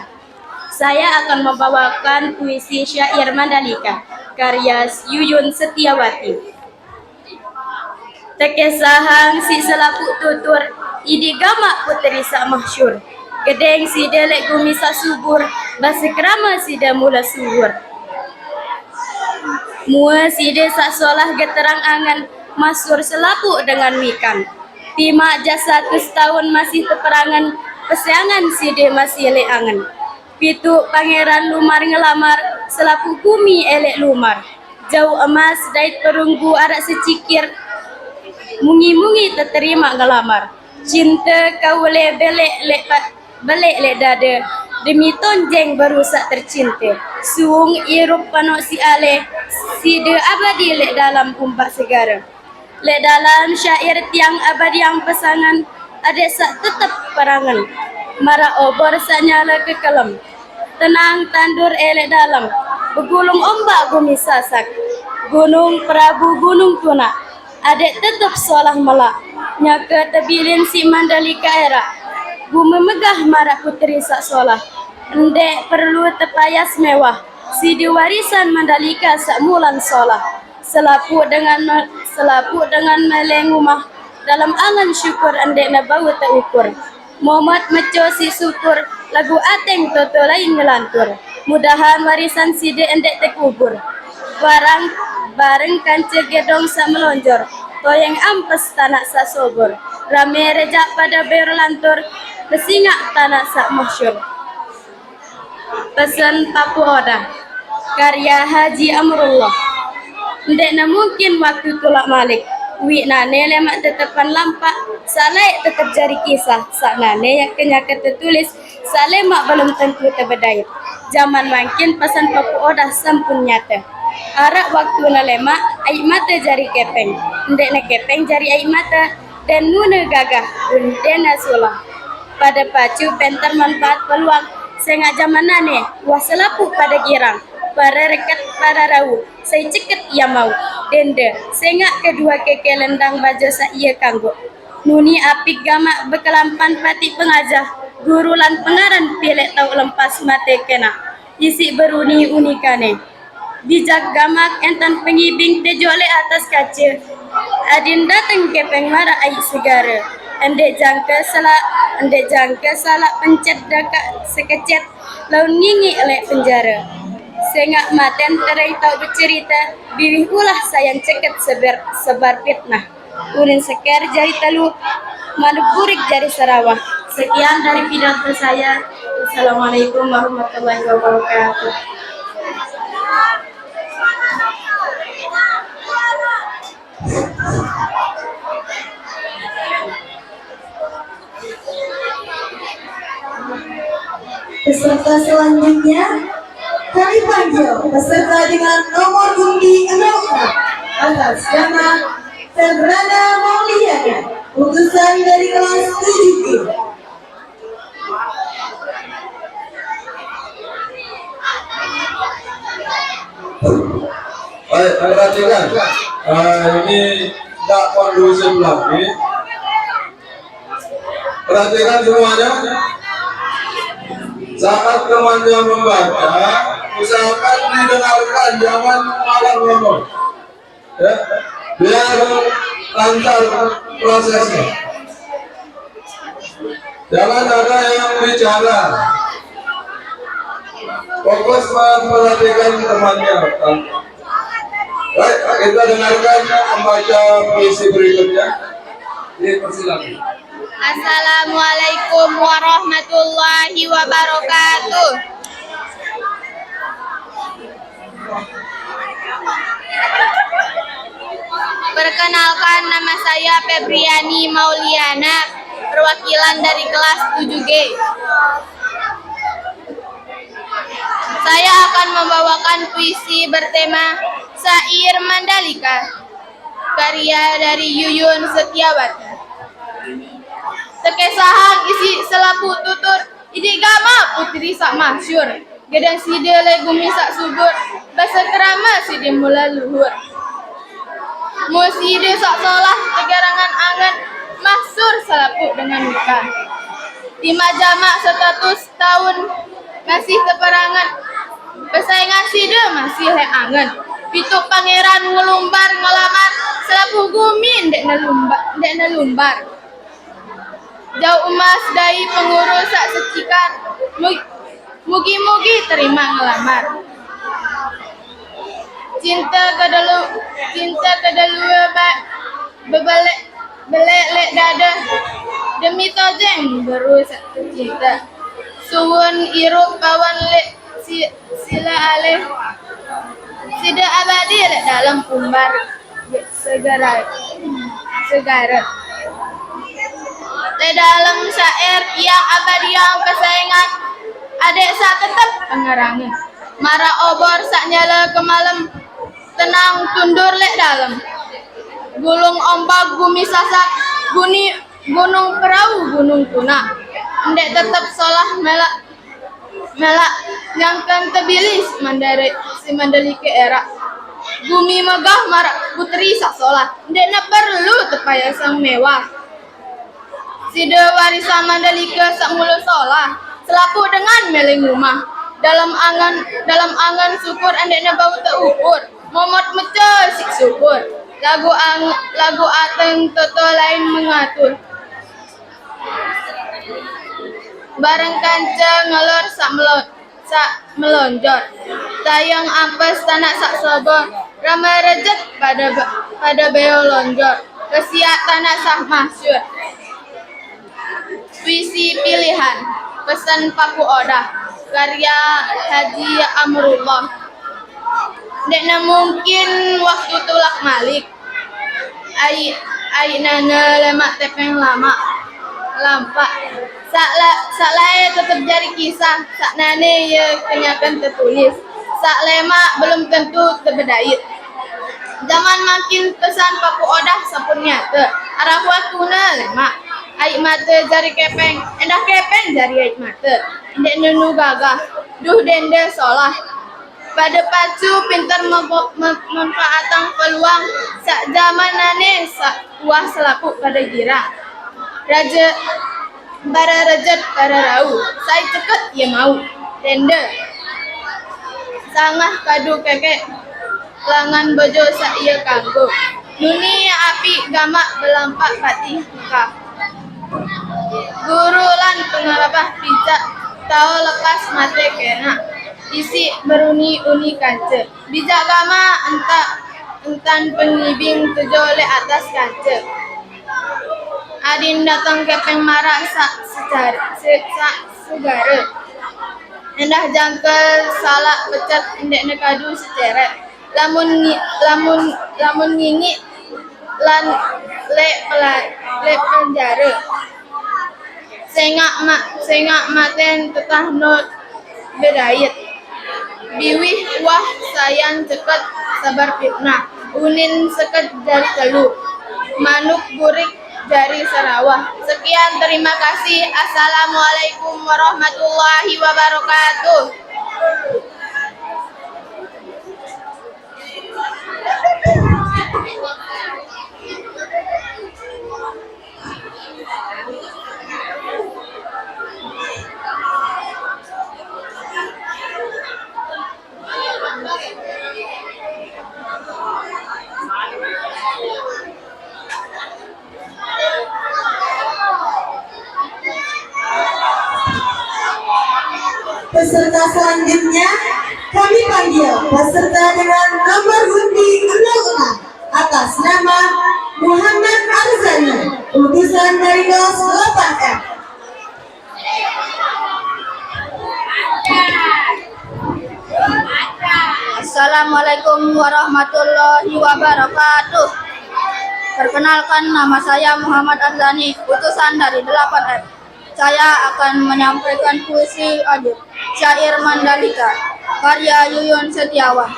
Saya akan membawakan puisi syair Mandalika karya Yuyun Setiawati. Tekesahang si selapu tutur, idi gamak putri sa mahsyur. Gedeng si delek gumi sa subur, basikrama si da mula suhur. Mua si de sa solah geterang angan, masur selapu dengan mikan. Tima jasa 100 tahun masih teperangan, pesangan si de masih leangan. Pitu pangeran lumar ngelamar, selapu bumi elek lumar. Jauh emas dait perunggu arak secikir, mungi-mungi terterima ngelamar. Cinta kau le belek le dada, demi tonjeng berusak tercinta. Suung irup panok si ale, si de abadi le dalam umbak segara. Le dalam syair tiang abadi yang pesangan, adek sak tetap perangan. Mara obor sak nyala kekelam, tenang tandur elek dalam. Begulung ombak bumi sasak, gunung Prabu gunung tuna. Adek tetap solah melak, nyaka tebilin si Mandalika era. Bumi megah marak putri sak solah, endek perlu tepayas mewah. Si diwarisan Mandalika sak mulan solah. Selapu dengan meleng rumah, dalam angan syukur endek na bau terukur. Momat meco si syukur, lagu ateng toto lain ngelantur. Mudahan warisan si de endek tekubur. Bareng kance gedong sak melonjor, toyeng ampes tanah sak sobor. Rame rejak pada berlantur, besingak tanah sak mahsyur. Pesan Papu Oda karya Haji Amrullah. Ndek na mungkin waktu tulak malik, wi nane lemak tetepan lampak, saleh tetap jari kisah. Sak nane yang kenyaka tertulis, salemak belum tentu terbedayat. Zaman makin pesan Papu Oda sampun nyata. Arak waktu na lemak, aik mata jari kepeng. Ndek na kepeng jari aik mata, dan muna gagah undena sulah. Pada pacu penter manfaat peluang, sengak zaman nane, wah selapu pada girang. Para rekat para rau, saya ceket ia mau. dende sengak kedua keke lendang baja sa iya kanggo nuni apik gamak bekelampan pati pengajah guru lan pengaran pilek tau lempas mate kena isi beruni unikane bijak gamak entan pengibing tejole atas kaca adin dateng kepeng mara ai segara endek jangka salah pencet daka sekecet laun ngingi elek penjara sengak maten terai tau bercerita birih ulah sayang ceket sebar fitnah urin seker jari telu manuk burik jari sarawah. Sekian dari pidato saya. Assalamualaikum warahmatullahi wabarakatuh. Peserta selanjutnya kami panggil peserta dengan nomor undi 06 atas nama Febrana Mauliana, utusan dari kelas 7B. Baik, perhatikan. Ini tidak kondusif lagi. Perhatikan semuanya. Saat temannya membaca, usahakan didengarkan, jangan malah ngomong. Ya, biar lancar prosesnya. Jangan ada yang bicara. Fokus memperhatikan temannya. Baik, kita dengarkan membaca puisi berikutnya. Dipersilakan. Assalamualaikum warahmatullahi wabarakatuh. Perkenalkan, nama saya Febriani Mauliana, perwakilan dari kelas 7G. Saya akan membawakan puisi bertema Syair Mandalika, karya dari Yuyun Setiawati. Tekesahan isi selapu tutur idi gama putri sak masyur gedang side le gumi sak subur basa kerama side mula luhur muside sak solah tegarangan angan maksur selapu dengan muka lima jamak 100 tahun masih teperangan pesaingan side masih le angan pituk pangeran ngelumbar ngelamar selapu gumi ndek nelumbar jauh emas dari pengurus sak secikan mugi-mugi terima ngelamar cinta kedalua bebalik lek dada demi tojeng baru sak cinta suwun irup kawan lek sila alih sida abadi lek dalam umbar segara di dalam syair yang abadi yang kesayangan adek sak tetap pengerangan marah obor sak nyala ke malam tenang tundur lek dalam gulung ombak bumi sasak gunung perahu gunung tuna ndek tetap solah melak nyangkan tebilis si mandalike era bumi megah marak putri sak solah ndek na perlu tepaya sang mewah side warisan Mandalika sak mulu solah selapu dengan meleng rumah dalam angan syukur andekna bau teukur momot meco sik syukur lagu ateng toto lain mengatur bareng kanca ngelor sak melonjor tayang ampas tanah sak sobor ramai rejek pada beo lonjor kesiat tanah sak masyur. Puisi pilihan pesan Paku Odah karya Haji Amrullah. Dekna mungkin waktu tulak malik ai nana lemak tepeng lama lampak sak lae tetep jari kisah sak nane ye kenyakan tertulis sak lemak belum tentu terbedait zaman makin pesan Paku Odah sampun nyata arah wakuna lemak ai mata jari kepeng endah kepeng jari ai mata ndek nunu gagah duh dende solah pada pacu pintar memanfaatkan peluang sak zamanane sak wah selapu pada gira raja bara rejat bara rau saya ceket ia mau tenda sangah kadu kekek langan bojo sak ia kanggo nuni api gamak belampak pati muka guru lan pengarapah pijak tau lepas mate kena isi beruni-uni kaca bijak gama entan pengibing tejole atas kaca adin datang ke pengmarah segara endah jangkel salak pecat endek nekadu seceret lamun ngingi lan le penjara sengak maten tetah not berayat biwih wah sayang cepet sabar fitnah unin seket dari telu manuk burik dari Sarawak. Sekian, terima kasih. Assalamualaikum warahmatullahi wabarakatuh. Peserta selanjutnya kami panggil peserta dengan nomor undi 06 atas nama Muhammad Arzani, utusan dari 08F. Assalamualaikum warahmatullahi wabarakatuh. Perkenalkan, nama saya Muhammad Arzani, utusan dari 8F. Saya akan menyampaikan puisi adib syair Mandalika karya Yuyun Setiawan.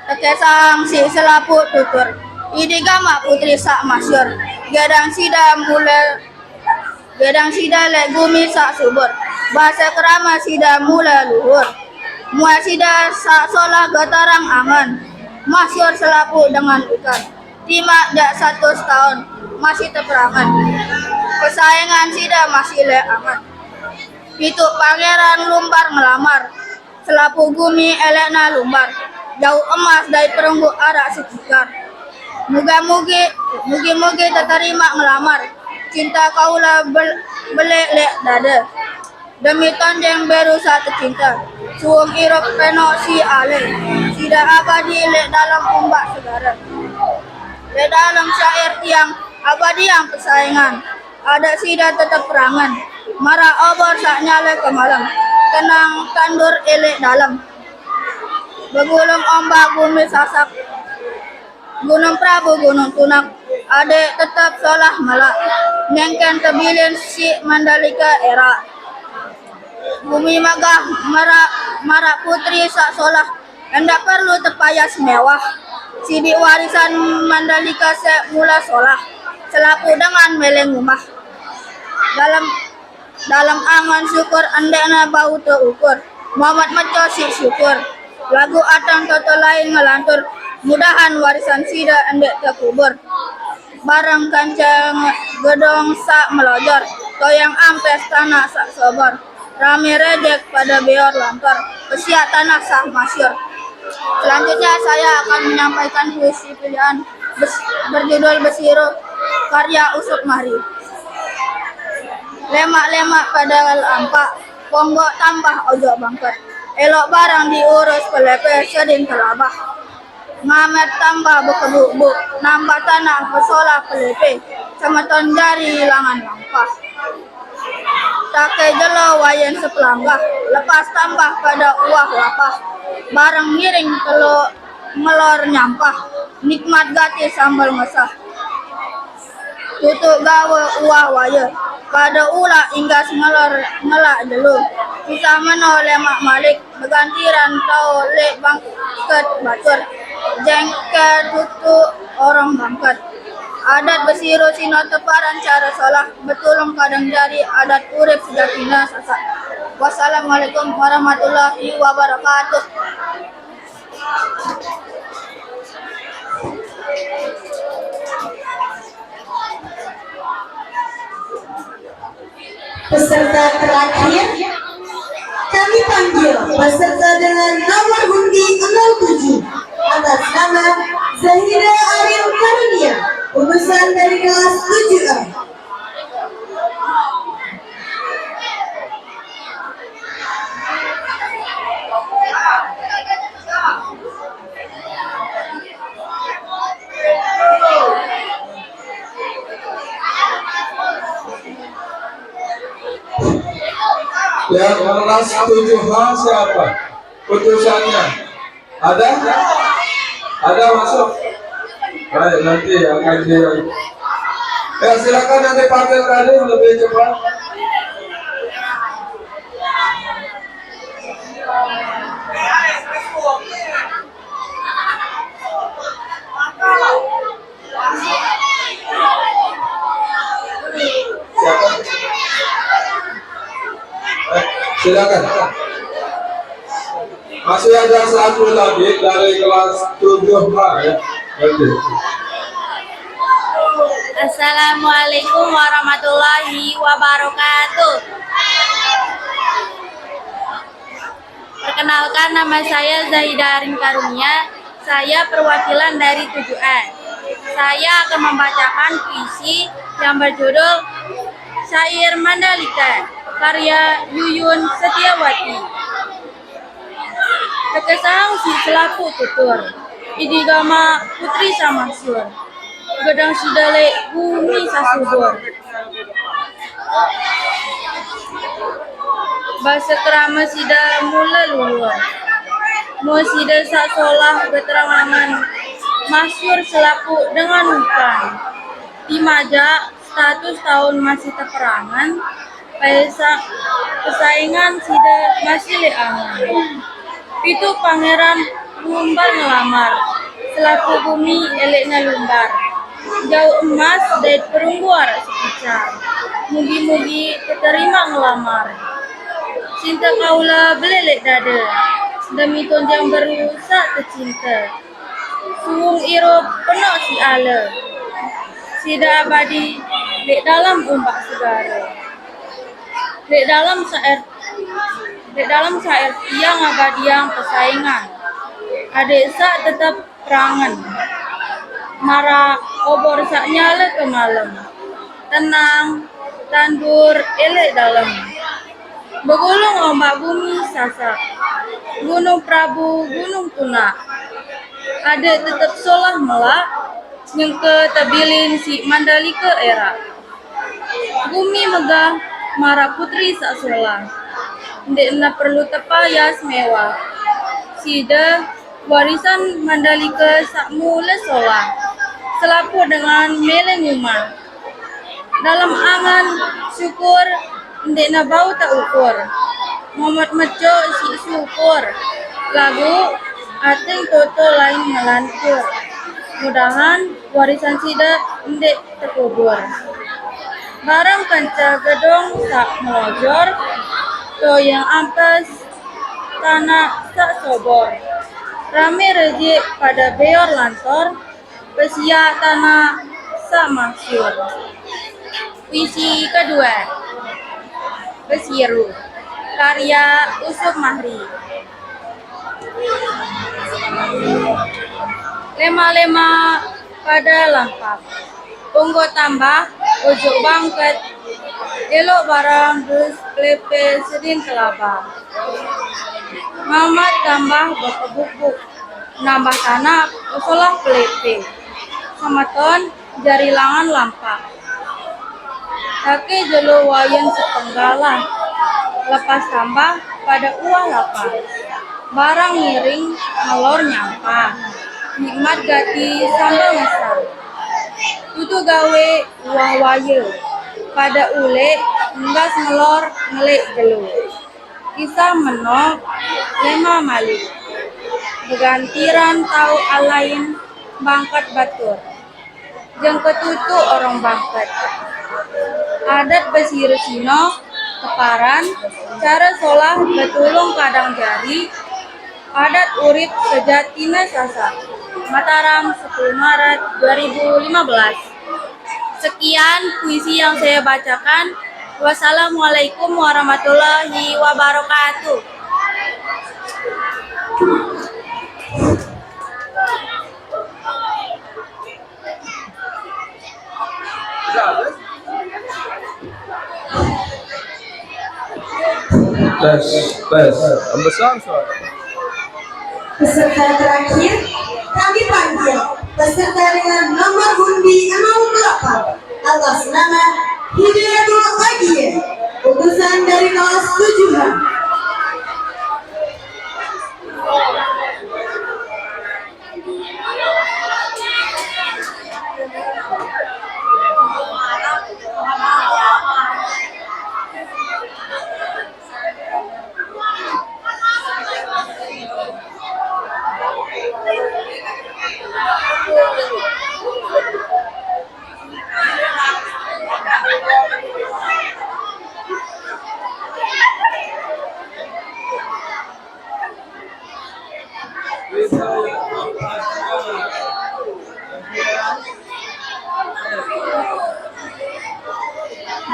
Tekesang si selapu tutur idigama putri sak masyur gedang sida le gumi sak subur bahasa kerama sida mula luhur mua sida sak solah getarang angan masyur selapu dengan ikan timak dak 100 tahun masih teperangan kesayangan sida masih le aman itu pangeran lumbar ngelamar selapu gumi elekna lumbar jauh emas dari perunggu arak sekitar mugi terima ngelamar cinta kaulah belek lek dada demi tonjeng beru satu cinta suung irok peno si ale sida abadi lek dalam ombak segara lek dalam syair tiang abadi yang persaingan ada sida tetap perangan marah obor sak nyale ke malam tenang tandur elek dalam begulung ombak bumi sasak gunung Prabu gunung Tunak adek tetap solah malak nyengken tebilin si Mandalika era bumi magah marak putri sak solah hendak perlu terpayas mewah sidik warisan Mandalika semula solah selapu dengan meleng rumah dalam angan syukur endekna bau terukur Muhammad Meco si syukur lagu atang toto lain ngelantur mudahan warisan sida endek terkubur barang kancang gedong sak melojor toyang ampes tanah sak sobor rame rejek pada beor lantor pesiak tanah sak masyur. Selanjutnya saya akan menyampaikan puisi pilihan berjudul Besiru karya Usuk Mahri. Lemak-lemak pada lampak ponggok tambah ojo bangket elok barang diurus pelepe seding kelabah ngamet tambah bekebuk-buk nambah tanah pesolah pelepe semeton jari langan lampah take jelo wayen sepelanggah lepas tambah pada uah lapah barang ngiring telo melor nyampah nikmat gati sambal ngesah tutuk gawe uah waya pada ulah inggas ngelak dulu bisa menoleh mak malik bergantiran tau lek bangket batur jengke tutuk orang bangket adat besiru sino teparan cara salah betulung kadang jari adat urip sejatina sasak Wassalamualaikum warahmatullahi wabarakatuh. Peserta terakhir kami panggil peserta dengan nomor undi 07 atas nama Zahida Aril Karunia, lulusan dari kelas 7A. Yang kelas 7H siapa? Putusannya ada? Ada masuk? Baik, nanti akan dia. Ya, silakan nanti panggil kali lebih cepat. Siapa? Silakan. Masih ada satu lagi dari kelas 7H ya. Nanti. Assalamualaikum warahmatullahi wabarakatuh. Perkenalkan, nama saya Zahida Arin Karunia. Saya perwakilan dari 7A. Saya akan membacakan puisi yang berjudul Syair Mandalika karya Yuyun Setiawati. Tekesang si selaku tutur, idigama putri samasyur, gedang sidale bumi sasubur. Basa kerama sida mula luhur, mau sida sak solah keterangan masyur selaku dengan hutan. Dimaja status tahun masih terperangan, pesaingan sida masih leangan. Itu pangeran lumbar ngelamar, selaku bumi eleknya lumbar. Jauh emas dari perungguar sekicar, mugi-mugi keterima ngelamar. Cinta kaula belelek dada, demi tonjang berusak tercinta. Suung iro penuh si ala, sida abadi dek dalam ombak segara. Dek dalam syair tiang abadiang persaingan, adik sak tetap perangan. Marah obor sak nyala ke malam, tenang tandur elek dalam. Begulung ombak bumi sasak, gunung Prabu gunung Tuna. Adik tetap solah melak, nyengke tabilin si Mandalika era. Bumi megah marah putri sak solah, ndek na perlu tepayas mewah. Sida warisan Mandalika sak mula solah, selapu dengan melenguma. Dalam angan syukur, ndek na bau tak ukur. Momat meco si syukur, lagu ating toto lain melantur. Mudahan warisan sida ndek terkubur. Barang kanca gedong tak melojor, to yang ampas tanah tak sobor. Rame rejek pada beor lantor, pesia tanah sak masyur. Puisi kedua, Besiru, karya Usop Mahri. Lema-lema pada lampak, punggo tambah, ujung bangket, elok barang dus klepe sedin kelaba. Mamat tambah bekebuk-buk, nambah tanah, usolah klepe. Samaton jari langan lampak. Kaki jelo wayan sepenggalan, lepas tambah pada uah lapar. Barang miring ngelor nyampah, nikmat gati sambal ngesar. Tutu gawe uah waya, pada ule ngas ngelor ngelik jelo. Kisah menok lema malik, bergantiran tau alain bangkat batur. Jeng ketutu orang bangkat. Adat Besiru Sino keparan, cara solah betulung kadang jari, adat urip sejatina sasa. Mataram 10 Maret 2015. Sekian puisi yang saya bacakan. Wassalamualaikum warahmatullahi wabarakatuh. Tes. Besar suara. Peserta terakhir kami panggil peserta dengan nomor undi 08 atas nama Hidayatul Qadir, utusan dari kelas 7H.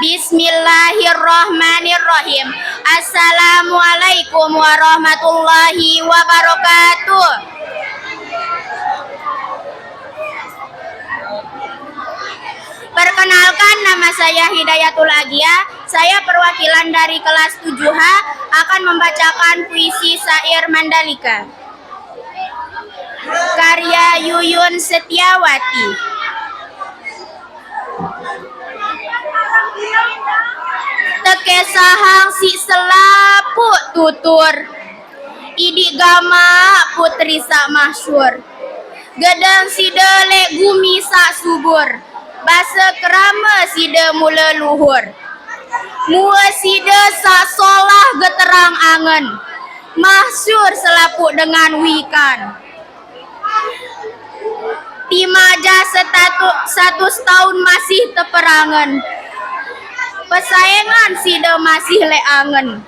Bismillahirrahmanirrahim. Assalamualaikum warahmatullahi wabarakatuh. Perkenalkan, nama saya Hidayatul Agia. Saya perwakilan dari kelas 7H akan membacakan puisi syair Mandalika. Karya Yuyun Setiawati. Teke sahang si selapu tutur, idi gama putri sak masyur, gedang side lek gumi sak subur, basa kerama side mula luhur, mua side sak solah geterang angen, masyur selapu dengan wikan. Timaja satu tahun masih teperangan, pesayangan sida masih leangen.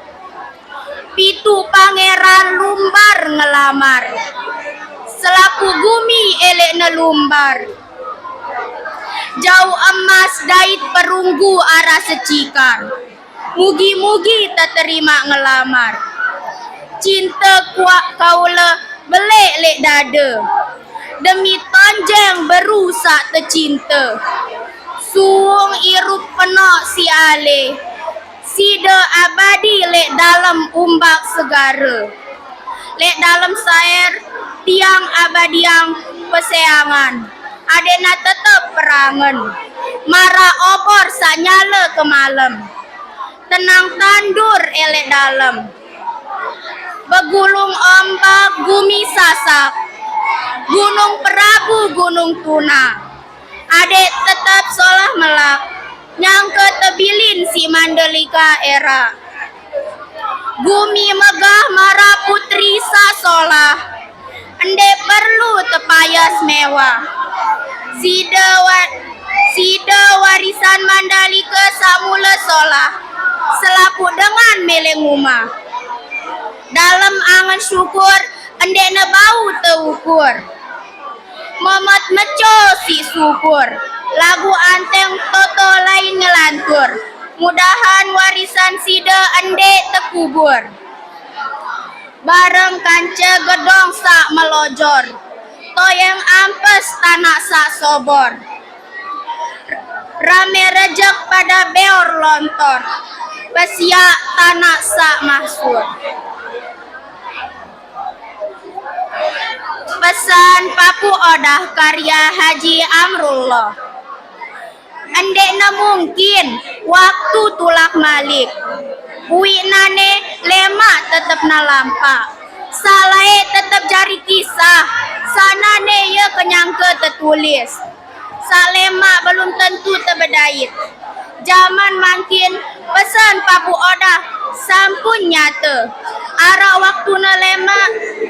Pitu pangeran lumbar ngelamar, selapu gumi elek nelumbar. Jauh emas dait perunggu arah secikar, mugi-mugi tak terima ngelamar. Cinta kuak kaula belek lek dada, demi tonjeng berusak tercinta. Suung irup penok si ale, sida abadi lek dalam umbak segara. Lek dalam sair tiang abadi yang peseangan, adena tetep perangan. Mara obor sak nyala ke malam, tenang tandur elek dalam. Begulung ombak gumi sasak, gunung Prabu gunung tuna. Adek tetap solah melak, nyangke tebilin si Mandalika era. Gumi megah mara putri sasolah, endek perlu tepayas mewah. Sida warisan Mandalika samula solah, selapu dengan meleng umah. Dalam angan syukur, endek na bau teukur. Momat meco si syukur, lagu anteng toto lain ngelantur. Mudahan warisan sida endek tekubur. Bareng kanca gedong sak melojor, toyeng ampes tanah sak sobor. Rame rejek pada beor lontor, pesiak tanah sak mahsur. Pesan Papu Odah karya Haji Amrullah. Endek na mungkin waktu tulak malik, bui nane lemak tetep na lampak, salai tetep jari kisah, sanane ye kenyangke tertulis. Salema belum tentu terbedait. Zaman makin pesan Papu Odah sampun nyata. Arah waktu lema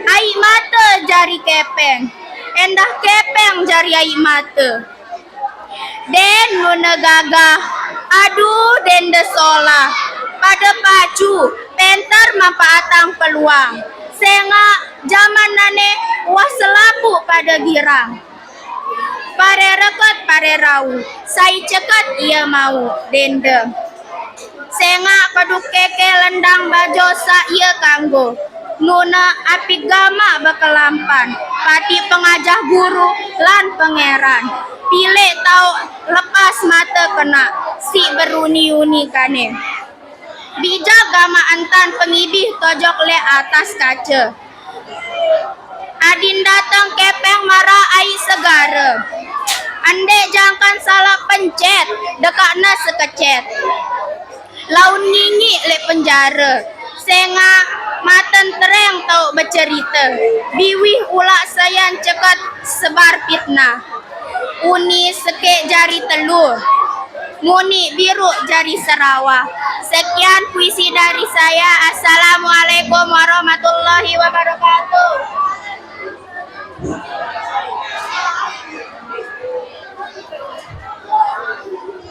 ai mata jari kepeng, endah kepeng jari ai mata. Den nuna gagah, aduh den desola, pada pacu, pentar manfaatang peluang. Senga zaman nane wah selapu pada girang. Pare rekat pare rau, sai cekat ia mau dendem. Senga keduk keke lendang bajo sa ia kanggo. Nuna api gama bekelampan, pati pengajah guru lan pangeran. Pile tau lepas mata kena, si beruni-uni kane. Bija gama antan pengibih tojok le atas kaca. Adin datang kepeng marah ai segara. Ande jangkan salah pencet, dekakna sekecet. Laun ngingi le penjara. Senga maten tereng tau bercerita. Biwih ulak sayan cekat sebar fitnah. Uni sekek jari telur. Muni biru jari Sarawak. Sekian puisi dari saya. Assalamualaikum warahmatullahi wabarakatuh.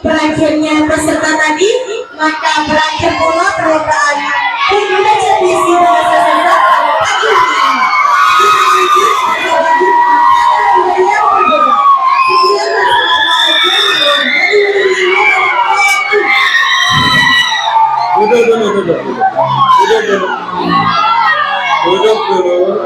Berakhirnya peserta tadi, maka berakhir pula perlombaan membaca puisi bahasa Sunda pagi ini. Kita lanjut ke bagi yang berbeda. Sekian Duduk dulu.